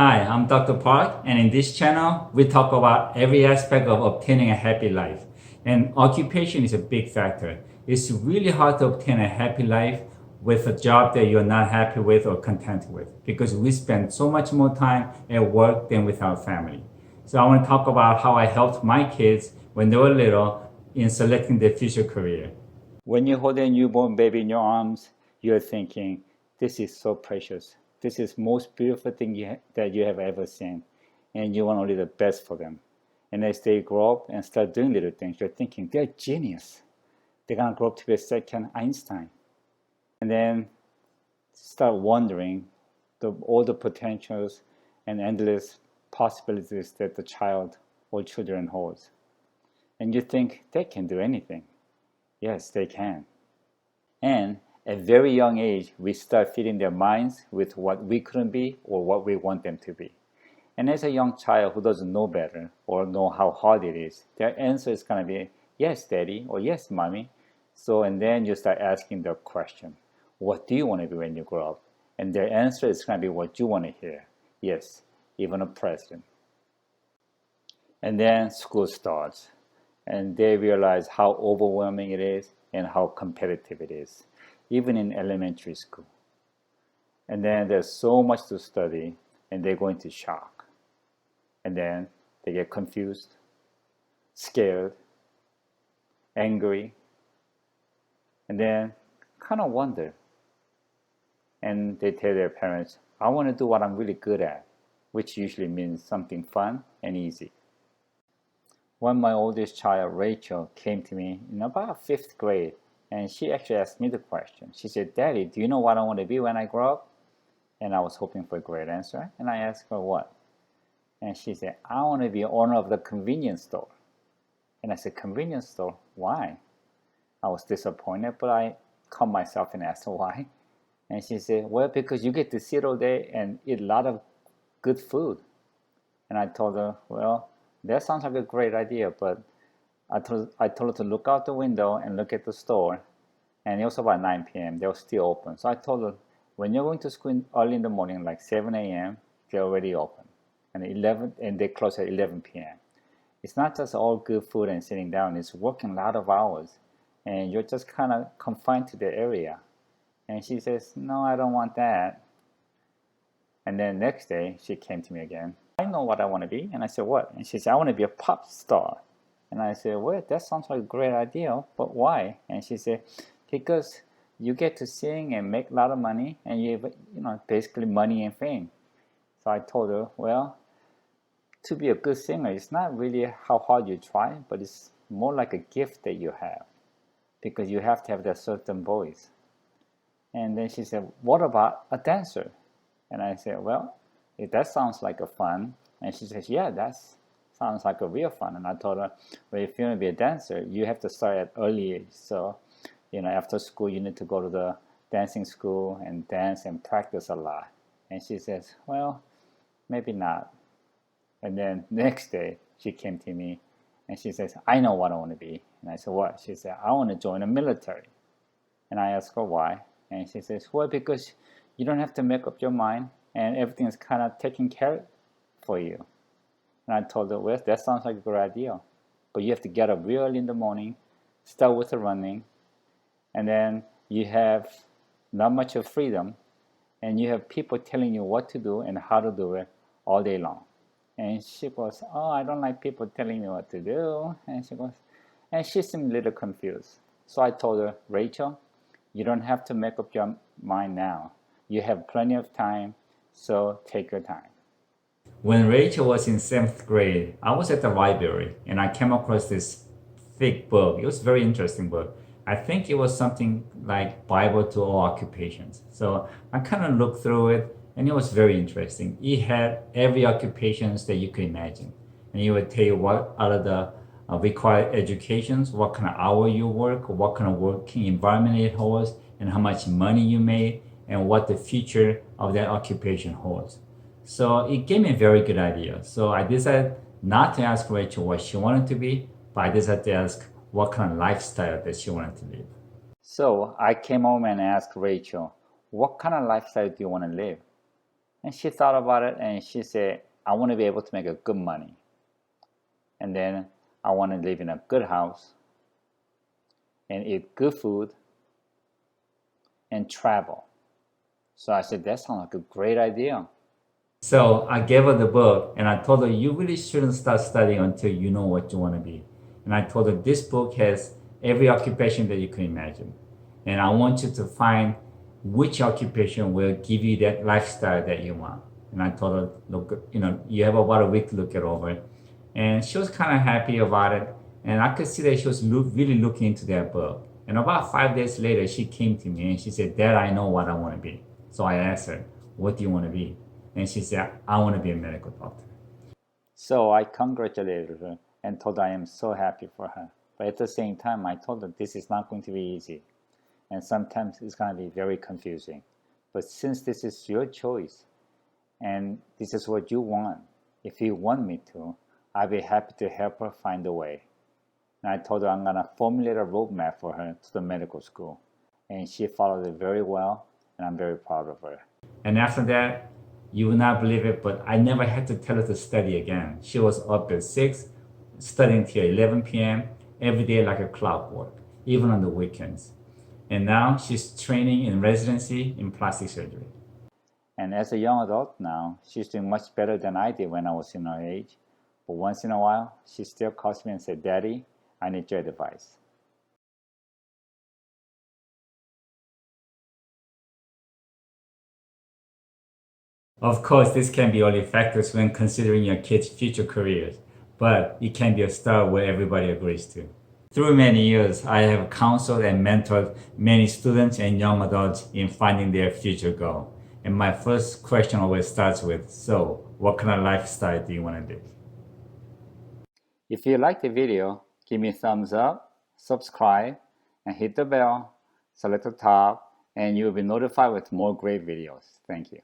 Hi, I'm Dr. Park, and in this channel, we talk about every aspect of obtaining a happy life. And occupation is a big factor. It's really hard to obtain a happy life with a job that you're not happy with or content with because we spend so much more time at work than with our family. So I want to talk about how I helped my kids when they were little in selecting their future career. When you hold a newborn baby in your arms, you're thinking, this is so precious. This is the most beautiful thing that you have ever seen. And you want only the best for them. And as they grow up and start doing little things, you're thinking, they're genius. They're going to grow up to be a second Einstein. And then start wondering all the potentials and endless possibilities that the child or children holds. And you think, they can do anything. Yes, they can. And at a very young age, we start feeding their minds with what we couldn't be or what we want them to be. And as a young child who doesn't know better or know how hard it is, their answer is going to be, yes, daddy, or yes, mommy. So, and then you start asking the question, what do you want to be when you grow up? And their answer is going to be what you want to hear. Yes, even a president. And then school starts. And they realize how overwhelming it is and how competitive it is, even in elementary school. And then there's so much to study, and they go into shock. And then they get confused, scared, angry, and then kind of wonder. And they tell their parents, I want to do what I'm really good at, which usually means something fun and easy. When my oldest child, Rachel, came to me in about 5th grade, and she actually asked me the question. She said, Daddy, do you know what I want to be when I grow up? And I was hoping for a great answer. And I asked her what? And she said, I want to be owner of the convenience store. And I said, convenience store? Why? I was disappointed, but I calmed myself and asked her why. And she said, well, because you get to sit all day and eat a lot of good food. And I told her, well, that sounds like a great idea, but I told her to look out the window and look at the store. And it was about 9 p.m. They were still open. So I told her, when you're going to school early in the morning, like 7 a.m., they're already open. And they close at 11 p.m. It's not just all good food and sitting down. It's working a lot of hours. And you're just kind of confined to the area. And she says, no, I don't want that. And then next day, she came to me again. I know what I want to be. And I said, what? And she said, I want to be a pop star. And I said, well, that sounds like a great idea, but why? And she said, because you get to sing and make a lot of money, and you have, basically money and fame. So I told her, well, to be a good singer, it's not really how hard you try, but it's more like a gift that you have, because you have to have that certain voice. And then she said, what about a dancer? And I said, well, if that sounds like a fun. And she says, yeah, that sounds like a real fun. And I told her, well, if you want to be a dancer, you have to start at early age. So, after school, you need to go to the dancing school and dance and practice a lot. And she says, well, maybe not. And then next day, she came to me and she says, I know what I want to be. And I said, what? She said, I want to join the military. And I asked her why. And she says, well, because you don't have to make up your mind and everything is kind of taken care of for you. And I told her, well, that sounds like a good idea. But you have to get up real early in the morning, start with the running, and then you have not much of freedom, and you have people telling you what to do and how to do it all day long. And she goes, oh, I don't like people telling me what to do. And she seemed a little confused. So I told her, Rachel, you don't have to make up your mind now. You have plenty of time, so take your time. When Rachel was in 7th grade, I was at the library and I came across this thick book. It was a very interesting book. I think it was something like Bible to All Occupations. So I kind of looked through it and it was very interesting. It had every occupations that you could imagine. And it would tell you what out of the required educations, what kind of hour you work, what kind of working environment it holds, and how much money you made, and what the future of that occupation holds. So it gave me a very good idea. So I decided not to ask Rachel what she wanted to be, but I decided to ask what kind of lifestyle that she wanted to live. So I came home and asked Rachel, what kind of lifestyle do you want to live? And she thought about it and she said, I want to be able to make a good money. And then I want to live in a good house and eat good food and travel. So I said, that sounds like a great idea. So I gave her the book and I told her, you really shouldn't start studying until you know what you want to be. And I told her, this book has every occupation that you can imagine. And I want you to find which occupation will give you that lifestyle that you want. And I told her, look, you have about a week to look it over. And she was kind of happy about it. And I could see that she was really looking into that book. And about 5 days later, she came to me and she said, Dad, I know what I want to be. So I asked her, what do you want to be? And she said, I want to be a medical doctor. So I congratulated her and told her I am so happy for her. But at the same time, I told her this is not going to be easy. And sometimes it's going to be very confusing. But since this is your choice and this is what you want, if you want me to, I'll be happy to help her find a way. And I told her I'm going to formulate a roadmap for her to the medical school. And she followed it very well, and I'm very proud of her. And after that, you will not believe it, but I never had to tell her to study again. She was up at 6, studying till 11 p.m., every day like a clockwork, even on the weekends. And now she's training in residency in plastic surgery. And as a young adult now, she's doing much better than I did when I was in her age. But once in a while, she still calls me and says, Daddy, I need your advice. Of course, this can be only factors when considering your kids' future careers, but it can be a start where everybody agrees to. Through many years, I have counseled and mentored many students and young adults in finding their future goal. And my first question always starts with, so what kind of lifestyle do you want to live? If you like the video, give me a thumbs up, subscribe, and hit the bell, select the top, and you will be notified with more great videos. Thank you.